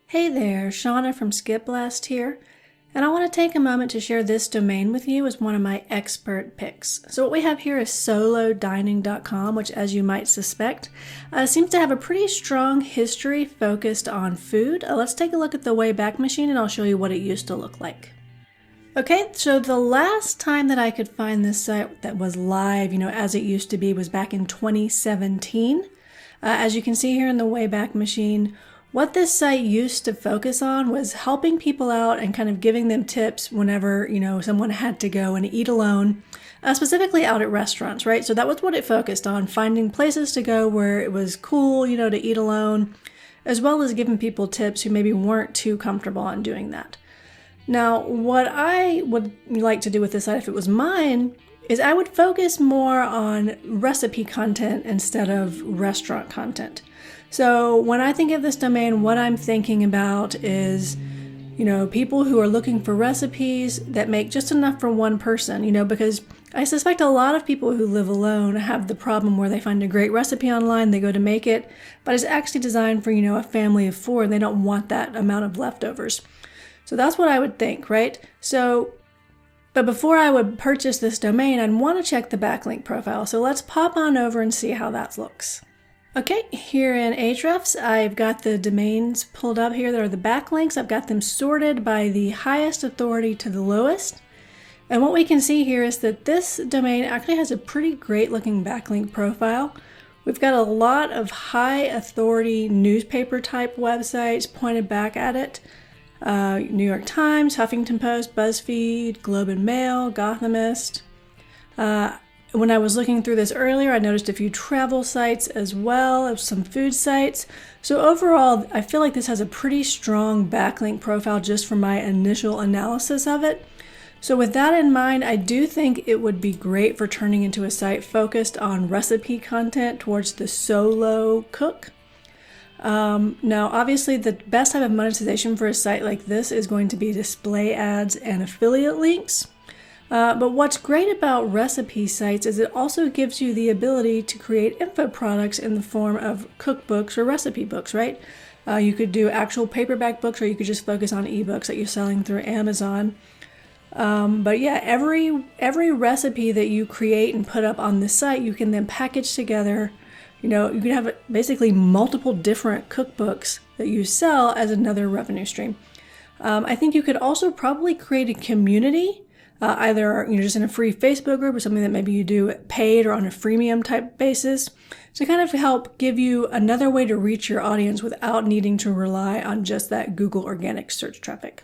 Hey there, Shauna from Skip Blast here, and I want to take a moment to share this domain with you as one of my expert picks. So what we have here is solodining.com, which, as you might suspect, seems to have a pretty strong history focused on food. Let's take a look at the Wayback Machine and I'll show you what it used to look like. Okay, so the last time that I could find this site that was live, as it used to be, was back in 2017. As you can see here in the Wayback Machine, what this site used to focus on was helping people out and kind of giving them tips whenever, someone had to go and eat alone, specifically out at restaurants, right? So that was what it focused on, finding places to go where it was cool, to eat alone, as well as giving people tips who maybe weren't too comfortable on doing that. Now, what I would like to do with this site if it was mine is I would focus more on recipe content instead of restaurant content. So when I think of this domain, what I'm thinking about is, people who are looking for recipes that make just enough for one person, because I suspect a lot of people who live alone have the problem where they find a great recipe online, they go to make it, but it's actually designed for, a family of 4 and they don't want that amount of leftovers. So that's what I would think, right? But before I would purchase this domain, I'd want to check the backlink profile. So let's pop on over and see how that looks. Okay, here in Ahrefs, I've got the domains pulled up here that are the backlinks. I've got them sorted by the highest authority to the lowest. And what we can see here is that this domain actually has a pretty great looking backlink profile. We've got a lot of high authority newspaper type websites pointed back at it. New York Times, Huffington Post, BuzzFeed, Globe and Mail, Gothamist. When I was looking through this earlier, I noticed a few travel sites as well as some food sites. So overall, I feel like this has a pretty strong backlink profile just from my initial analysis of it. So with that in mind, I do think it would be great for turning into a site focused on recipe content towards the solo cook. Now, obviously, the best type of monetization for a site like this is going to be display ads and affiliate links. But what's great about recipe sites is it also gives you the ability to create info products in the form of cookbooks or recipe books, right? You could do actual paperback books, or you could just focus on ebooks that you're selling through Amazon. But yeah, every recipe that you create and put up on the site, you can then package together. You can have basically multiple different cookbooks that you sell as another revenue stream. I think you could also probably create a community, either just in a free Facebook group or something that maybe you do paid or on a freemium type basis, to kind of help give you another way to reach your audience without needing to rely on just that Google organic search traffic.